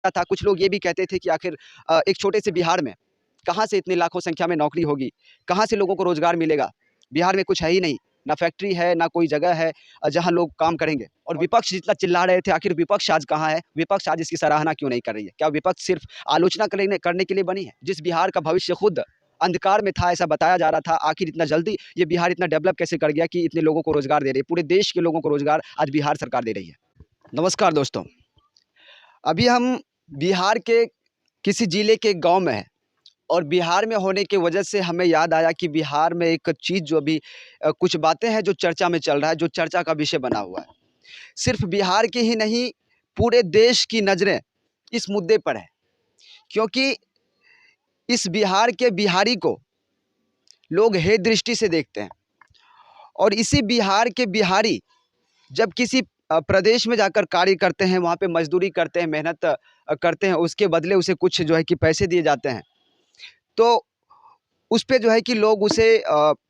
था। कुछ लोग ये भी कहते थे कि आखिर एक छोटे से बिहार में कहाँ से इतनी लाखों संख्या में नौकरी होगी? कहाँ से लोगों को रोज़गार मिलेगा? बिहार में कुछ है ही नहीं, ना फैक्ट्री है, ना कोई जगह है जहाँ लोग काम करेंगे। और विपक्ष जितना चिल्ला रहे थे, आखिर विपक्ष आज कहाँ है? विपक्ष आज इसकी सराहना क्यों नहीं कर रही है? क्या विपक्ष सिर्फ़ आलोचना करने करने के लिए बनी है? जिस बिहार का भविष्य खुद अंधकार में था, ऐसा बताया जा रहा था, आखिर इतना जल्दी ये बिहार इतना डेवलप कैसे कर गया कि इतने लोगों को रोज़गार दे रही है? पूरे देश के लोगों को रोज़गार आज बिहार सरकार दे रही है। नमस्कार दोस्तों, अभी हम बिहार के किसी ज़िले के गाँव में हैं। और बिहार में होने की वजह से हमें याद आया कि बिहार में एक चीज़ जो अभी कुछ बातें हैं जो चर्चा में चल रहा है, जो चर्चा का विषय बना हुआ है। सिर्फ़ बिहार की ही नहीं, पूरे देश की नज़रें इस मुद्दे पर है, क्योंकि इस बिहार के बिहारी को लोग हे दृष्टि से देखते हैं। और इसी बिहार के बिहारी जब किसी प्रदेश में जाकर कार्य करते हैं, वहाँ पे मज़दूरी करते हैं, मेहनत करते हैं, उसके बदले उसे कुछ जो है कि पैसे दिए जाते हैं। तो उस पे जो है कि लोग उसे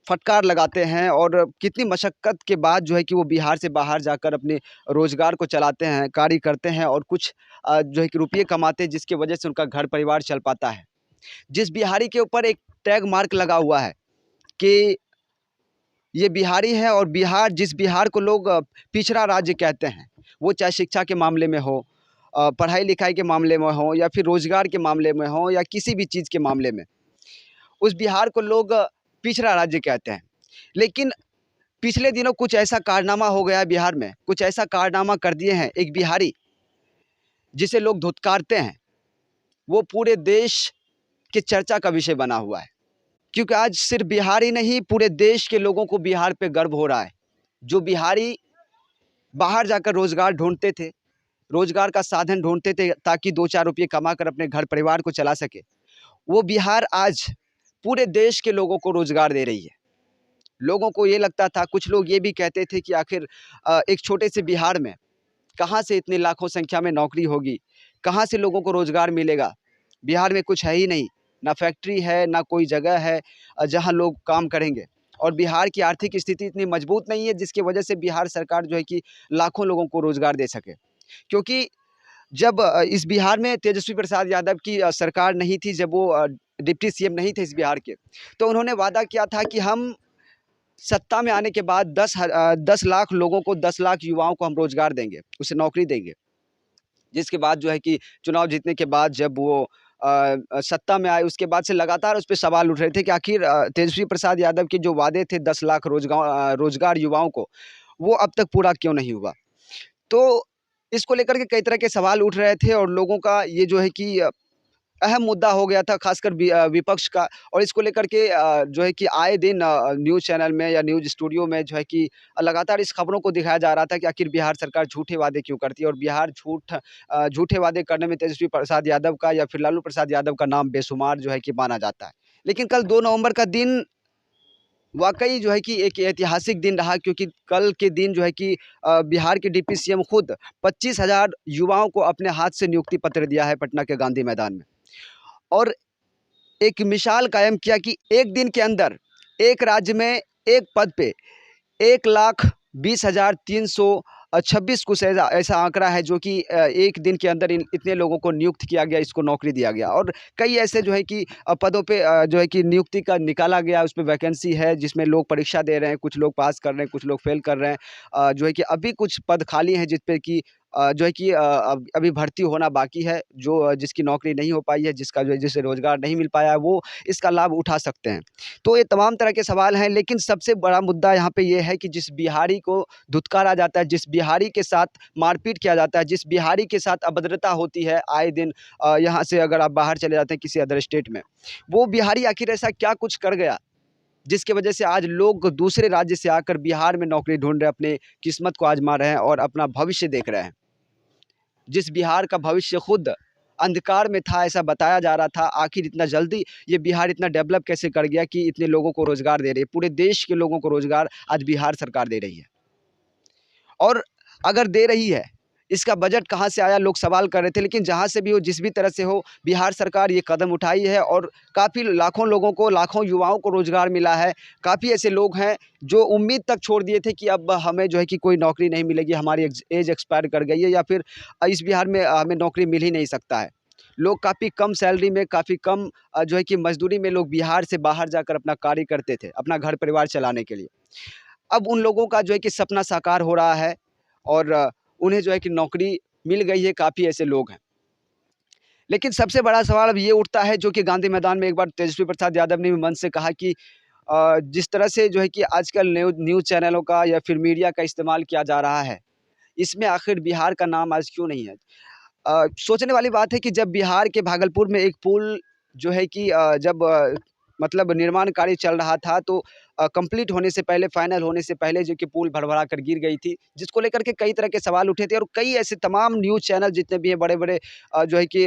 फटकार लगाते हैं और कितनी मशक्क़त के बाद जो है कि वो बिहार से बाहर जाकर अपने रोज़गार को चलाते हैं, कार्य करते हैं और कुछ जो है कि रुपये कमाते हैं, जिसकी वजह से उनका घर परिवार चल पाता है। जिस बिहारी के ऊपर एक टैग मार्क लगा हुआ है कि ये बिहारी है और बिहार जिस बिहार को लोग पिछड़ा राज्य कहते हैं, वो चाहे शिक्षा के मामले में हो, पढ़ाई-लिखाई के मामले में हो या फिर रोज़गार के मामले में हो या किसी भी चीज़ के मामले में। उस बिहार को लोग पिछड़ा राज्य कहते हैं। लेकिन पिछले दिनों कुछ ऐसा कारनामा हो गया है बिहार में, कुछ ऐसा कारनामा कर दिए हैं एक बिहारी, जिसे लोग धुतकारते हैं, वो पूरे देश के चर्चा का विषय बना हुआ है। क्योंकि आज सिर्फ़ बिहार ही नहीं, पूरे देश के लोगों को बिहार पे गर्व हो रहा है। जो बिहारी बाहर जाकर रोज़गार ढूँढते थे, रोज़गार का साधन ढूँढते थे ताकि 2-4 रुपये कमाकर अपने घर परिवार को चला सके, वो बिहार आज पूरे देश के लोगों को रोज़गार दे रही है। लोगों को ये लगता था, कुछ लोग ये भी कहते थे कि आखिर एक छोटे से बिहार में कहाँ से इतनी लाखों संख्या में नौकरी होगी? कहाँ से लोगों को रोज़गार मिलेगा? बिहार में कुछ है ही नहीं, ना फैक्ट्री है, ना कोई जगह है जहाँ लोग काम करेंगे। और बिहार की आर्थिक स्थिति इतनी मजबूत नहीं है जिसकी वजह से बिहार सरकार जो है कि लाखों लोगों को रोज़गार दे सके। क्योंकि जब इस बिहार में तेजस्वी प्रसाद यादव की सरकार नहीं थी, जब वो डिप्टी सीएम नहीं थे इस बिहार के, तो उन्होंने वादा किया था कि हम सत्ता में आने के बाद 10 लाख लोगों को 10 लाख युवाओं को हम रोज़गार देंगे, उसे नौकरी देंगे। जिसके बाद जो है कि चुनाव जीतने के बाद जब वो सत्ता में आए, उसके बाद से लगातार उस पे सवाल उठ रहे थे कि आखिर तेजस्वी प्रसाद यादव के जो वादे थे 10 लाख रोज़गार युवाओं को, वो अब तक पूरा क्यों नहीं हुआ? तो इसको लेकर के कई तरह के सवाल उठ रहे थे और लोगों का ये जो है कि अहम मुद्दा हो गया था, खासकर विपक्ष का। और इसको लेकर के जो है कि आए दिन न्यूज़ चैनल में या न्यूज़ स्टूडियो में जो है कि लगातार इस खबरों को दिखाया जा रहा था कि आखिर बिहार सरकार झूठे वादे क्यों करती है और बिहार झूठे वादे करने में तेजस्वी प्रसाद यादव का या फिर लालू प्रसाद यादव का नाम बेशुमार जो है कि माना जाता है। लेकिन कल 2 नवंबर का दिन वाक़ई जो है कि एक ऐतिहासिक दिन रहा, क्योंकि कल के दिन जो है कि बिहार के डिप्टी सीएम खुद 25,000 युवाओं को अपने हाथ से नियुक्ति पत्र दिया है पटना के गांधी मैदान में। और एक मिसाल कायम किया कि एक दिन के अंदर एक राज्य में एक पद पे 1,20,326 कुछ ऐसा ऐसा आंकड़ा है जो कि एक दिन के अंदर इन इतने लोगों को नियुक्त किया गया, इसको नौकरी दिया गया। और कई ऐसे जो है कि पदों पे जो है कि नियुक्ति का निकाला गया, उसमें वैकेंसी है जिसमें लोग परीक्षा दे रहे हैं, कुछ लोग पास कर रहे हैं, कुछ लोग फेल कर रहे हैं। जो है कि अभी कुछ पद खाली हैं जिस पे कि जो है कि अब अभी भर्ती होना बाकी है। जो जिसकी नौकरी नहीं हो पाई है, जिसका जो है जिसे रोज़गार नहीं मिल पाया है, वो इसका लाभ उठा सकते हैं। तो ये तमाम तरह के सवाल हैं, लेकिन सबसे बड़ा मुद्दा यहाँ पे ये है कि जिस बिहारी को धुतकारा जाता है, जिस बिहारी के साथ मारपीट किया जाता है, जिस बिहारी के साथ अभद्रता होती है आए दिन, यहाँ से अगर आप बाहर चले जाते हैं किसी अदर स्टेट में, वो बिहारी आखिर ऐसा क्या कुछ कर गया, जिसकी वजह से आज लोग दूसरे राज्य से आकर बिहार में नौकरी ढूँढ रहे हैं, अपनी किस्मत को आज़मा रहे हैं और अपना भविष्य देख रहे हैं। जिस बिहार का भविष्य खुद अंधकार में था, ऐसा बताया जा रहा था, आखिर इतना जल्दी ये बिहार इतना डेवलप कैसे कर गया कि इतने लोगों को रोज़गार दे रही है। पूरे देश के लोगों को रोज़गार आज बिहार सरकार दे रही है। और अगर दे रही है, इसका बजट कहाँ से आया, लोग सवाल कर रहे थे। लेकिन जहाँ से भी हो, जिस भी तरह से हो, बिहार सरकार ये कदम उठाई है और काफ़ी लाखों लोगों को, लाखों युवाओं को रोज़गार मिला है। काफ़ी ऐसे लोग हैं जो उम्मीद तक छोड़ दिए थे कि अब हमें जो है कि कोई नौकरी नहीं मिलेगी, हमारी एज एक्सपायर कर गई है या फिर इस बिहार में हमें नौकरी मिल ही नहीं सकता है। लोग काफ़ी कम सैलरी में, काफ़ी कम जो है कि मज़दूरी में लोग बिहार से बाहर जाकर अपना कार्य करते थे, अपना घर परिवार चलाने के लिए। अब उन लोगों का जो है कि सपना साकार हो रहा है और उन्हें जो है कि नौकरी मिल गई है, काफ़ी ऐसे लोग हैं। लेकिन सबसे बड़ा सवाल अब ये उठता है, जो कि गांधी मैदान में एक बार तेजस्वी प्रसाद यादव ने भी मंच से कहा कि जिस तरह से जो है कि आजकल न्यूज़ चैनलों का या फिर मीडिया का इस्तेमाल किया जा रहा है, इसमें आखिर बिहार का नाम आज क्यों नहीं है? सोचने वाली बात है कि जब बिहार के भागलपुर में एक पुल जो है कि जब मतलब निर्माण कार्य चल रहा था, तो कंप्लीट होने से पहले, फाइनल होने से पहले जो कि पुल भरभरा कर गिर गई थी, जिसको लेकर के कई तरह के सवाल उठे थे और कई ऐसे तमाम न्यूज़ चैनल जितने भी हैं, बड़े-बड़े जो है कि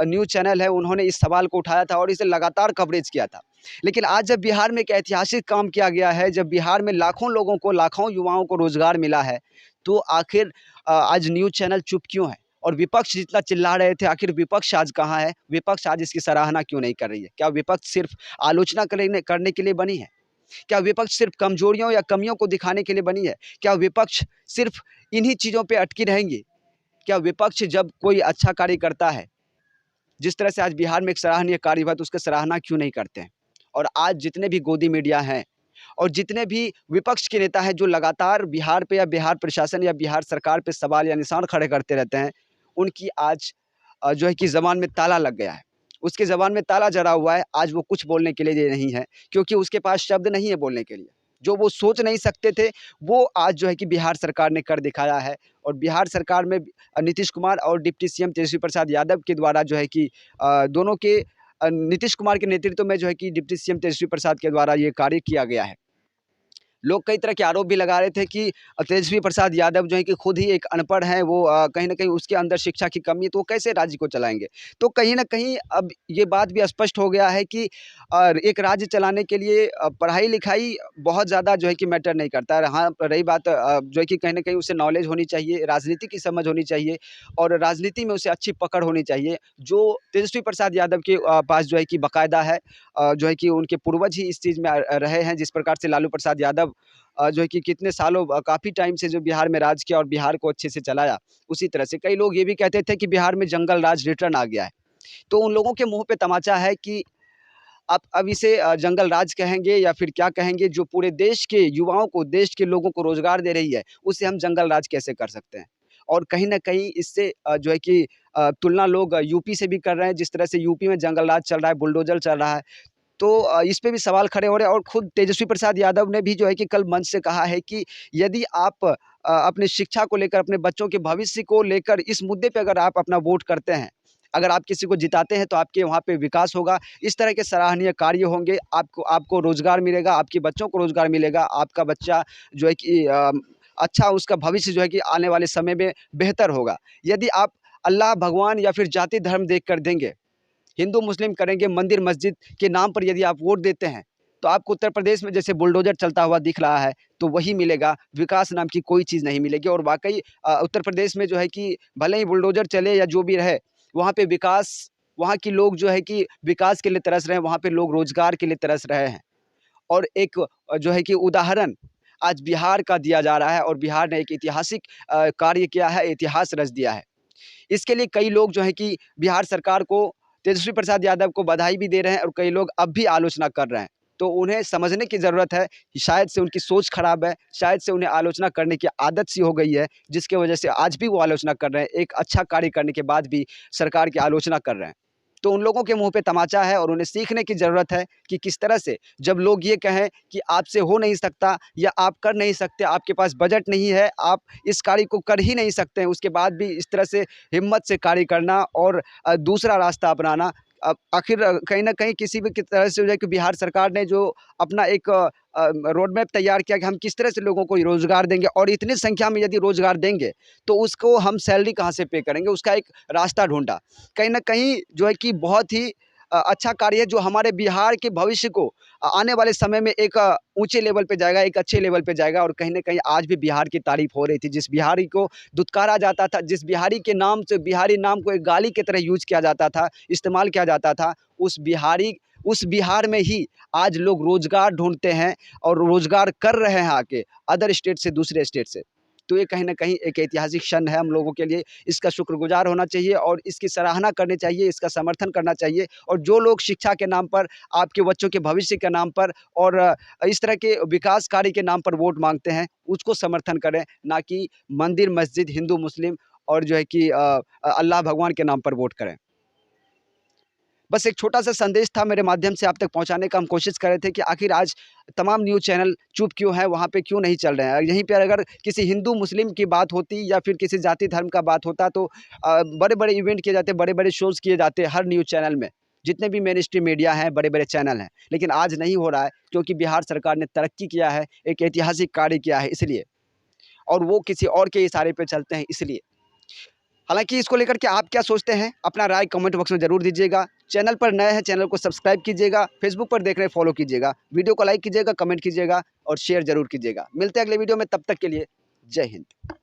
न्यूज़ चैनल है, उन्होंने इस सवाल को उठाया था और इसे लगातार कवरेज किया था। लेकिन आज जब बिहार में एक ऐतिहासिक काम किया गया है, जब बिहार में लाखों लोगों को, लाखों युवाओं को रोज़गार मिला है, तो आखिर आज न्यूज़ चैनल चुप क्यों है? और विपक्ष जितना चिल्ला रहे थे, आखिर विपक्ष आज कहाँ है? विपक्ष आज इसकी सराहना क्यों नहीं कर रही है? क्या विपक्ष सिर्फ़ आलोचना करने के लिए बनी है? क्या विपक्ष सिर्फ़ कमज़ोरियों या कमियों को दिखाने के लिए बनी है? क्या विपक्ष सिर्फ़ इन्हीं चीज़ों पे अटकी रहेंगी? क्या विपक्ष जब कोई अच्छा कार्य करता है, जिस तरह से आज बिहार में एक सराहनीय कार्य हुआ, तो उसकी सराहना क्यों नहीं करते हैं? और आज जितने भी गोदी मीडिया हैं और जितने भी विपक्ष के नेता हैं, जो लगातार बिहार पे या बिहार प्रशासन या बिहार सरकार पे सवाल या निशान खड़े करते रहते हैं, उनकी आज जो है कि ज़बान में ताला लग गया है। उसकी ज़बान में ताला जड़ा हुआ है, आज वो कुछ बोलने के लिए नहीं है, क्योंकि उसके पास शब्द नहीं है बोलने के लिए। जो वो सोच नहीं सकते थे, वो आज जो है कि बिहार सरकार ने कर दिखाया है और बिहार सरकार में नीतीश कुमार और डिप्टी सीएम तेजस्वी प्रसाद यादव के द्वारा जो है कि दोनों के नीतीश कुमार के नेतृत्व में जो है कि डिप्टी सीएम तेजस्वी प्रसाद के द्वारा ये कार्य किया गया है। लोग कई तरह के आरोप भी लगा रहे थे कि तेजस्वी प्रसाद यादव जो है कि खुद ही एक अनपढ़ हैं, वो कहीं न कहीं उसके अंदर शिक्षा की कमी है, तो वो कैसे राज्य को चलाएँगे? तो कहीं न कहीं अब ये बात भी स्पष्ट हो गया है कि एक राज्य चलाने के लिए पढ़ाई-लिखाई बहुत ज़्यादा जो है कि मैटर नहीं करता है। हाँ, रही बात जो है कि कहीं न कहीं उसे नॉलेज होनी चाहिए, राजनीति की समझ होनी चाहिए और राजनीति में उसे अच्छी पकड़ होनी चाहिए, जो तेजस्वी प्रसाद यादव के पास जो है कि बाकायदा है। जो है कि उनके पूर्वज ही इस चीज़ में रहे हैं, जिस प्रकार से लालू प्रसाद यादव जो है कि कितने सालों काफ़ी टाइम से जो बिहार में राज किया और बिहार को अच्छे से चलाया, उसी तरह से कई लोग ये भी कहते थे कि बिहार में जंगल राज रिटर्न आ गया है। तो उन लोगों के मुँह पे तमाचा है कि आप अब इसे जंगल राज कहेंगे या फिर क्या कहेंगे, जो पूरे देश के युवाओं को, देश के लोगों को रोज़गार दे रही है, उसे हम जंगल राज कैसे कर सकते हैं? और कहीं न कहीं इससे जो है कि तुलना लोग यूपी से भी कर रहे हैं, जिस तरह से यूपी में जंगल राज चल रहा है, बुलडोज़र चल रहा है। तो इस पे भी सवाल खड़े हो रहे हैं और खुद तेजस्वी प्रसाद यादव ने भी जो है कि कल मंच से कहा है कि यदि आप अपनी शिक्षा को लेकर, अपने बच्चों के भविष्य को लेकर इस मुद्दे पे अगर आप अपना वोट करते हैं, अगर आप किसी को जिताते हैं, तो आपके वहाँ पे विकास होगा। इस तरह के सराहनीय कार्य होंगे, आपको आपको रोज़गार मिलेगा, आपके बच्चों को रोज़गार मिलेगा, आपका बच्चा जो है कि अच्छा उसका भविष्य जो है कि आने वाले समय में बेहतर होगा। यदि आप अल्लाह, भगवान या फिर जाति धर्म देख कर देंगे, हिंदू मुस्लिम करेंगे, मंदिर मस्जिद के नाम पर यदि आप वोट देते हैं, तो आपको उत्तर प्रदेश में जैसे बुलडोज़र चलता हुआ दिख रहा है, तो वही मिलेगा, विकास नाम की कोई चीज़ नहीं मिलेगी और वाक़ई उत्तर प्रदेश में जो है कि भले ही बुलडोज़र चले या जो भी रहे, वहाँ पे विकास, वहाँ के लोग जो है कि विकास के लिए तरस रहे हैं, वहाँ पे लोग रोज़गार के लिए तरस रहे हैं। और एक जो है कि उदाहरण आज बिहार का दिया जा रहा है और बिहार ने एक ऐतिहासिक कार्य किया है, इतिहास रच दिया है। इसके लिए कई लोग जो हैं कि बिहार सरकार को, तेजस्वी प्रसाद यादव को बधाई भी दे रहे हैं और कई लोग अब भी आलोचना कर रहे हैं। तो उन्हें समझने की ज़रूरत है कि शायद से उनकी सोच खराब है, शायद से उन्हें आलोचना करने की आदत सी हो गई है, जिसकी वजह से आज भी वो आलोचना कर रहे हैं। एक अच्छा कार्य करने के बाद भी सरकार की आलोचना कर रहे हैं। तो उन लोगों के मुँह पे तमाचा है और उन्हें सीखने की ज़रूरत है कि किस तरह से जब लोग ये कहें कि आपसे हो नहीं सकता या आप कर नहीं सकते, आपके पास बजट नहीं है, आप इस कार्य को कर ही नहीं सकते हैं, उसके बाद भी इस तरह से हिम्मत से कार्य करना और दूसरा रास्ता अपनाना। आखिर कहीं न कहीं किसी भी की तरह से जो है कि बिहार सरकार ने जो अपना एक रोड मैप तैयार किया कि हम किस तरह से लोगों को रोज़गार देंगे और इतनी संख्या में यदि रोज़गार देंगे, तो उसको हम सैलरी कहाँ से पे करेंगे, उसका एक रास्ता ढूँढा। कहीं न कहीं जो है कि बहुत ही अच्छा कार्य है जो हमारे बिहार के भविष्य को आने वाले समय में एक ऊँचे लेवल पे जाएगा, एक अच्छे लेवल पे जाएगा। और कहीं न कहीं आज भी बिहार की तारीफ़ हो रही थी। जिस बिहारी को दुत्कारा जाता था, जिस बिहारी के नाम से बिहारी नाम को एक गाली की तरह यूज़ किया जाता था, इस्तेमाल किया जाता था, उस बिहार में ही आज लोग रोज़गार ढूँढते हैं और रोज़गार कर रहे हैं आके अदर स्टेट से, दूसरे स्टेट से। तो ये कहीं न कहीं एक ऐतिहासिक क्षण है हम लोगों के लिए। इसका शुक्रगुज़ार होना चाहिए और इसकी सराहना करनी चाहिए, इसका समर्थन करना चाहिए। और जो लोग शिक्षा के नाम पर, आपके बच्चों के भविष्य के नाम पर और इस तरह के विकास कार्य के नाम पर वोट माँगते हैं, उसको समर्थन करें, ना कि मंदिर, मस्जिद, हिंदू, मुस्लिम और जो है कि अल्लाह भगवान के नाम पर वोट करें। बस एक छोटा-सा संदेश था मेरे माध्यम से आप तक पहुँचाने का हम कोशिश कर रहे थे कि आखिर आज तमाम न्यूज़ चैनल चुप क्यों हैं, वहाँ पे क्यों नहीं चल रहे हैं। यहीं पे अगर किसी हिंदू मुस्लिम की बात होती या फिर किसी जाति धर्म का बात होता तो बड़े-बड़े इवेंट किए जाते, बड़े-बड़े शोज़ किए जाते हर न्यूज़ चैनल में। जितने भी मेन स्ट्रीम मीडिया हैं, बड़े-बड़े चैनल हैं। लेकिन आज नहीं हो रहा है क्योंकि बिहार सरकार ने तरक्की किया है, एक ऐतिहासिक कार्य किया है इसलिए। और वो किसी और के इशारे पे चलते हैं इसलिए। हालाँकि इसको लेकर के आप क्या सोचते हैं? अपना राय कमेंट बॉक्स में ज़रूर दीजिएगा। चैनल पर नए हैं, चैनल को सब्सक्राइब कीजिएगा। फेसबुक पर देख रहे हैं, फॉलो कीजिएगा। वीडियो को लाइक कीजिएगा, कमेंट कीजिएगा और शेयर ज़रूर कीजिएगा। मिलते हैं अगले वीडियो में, तब तक के लिए जय हिंद।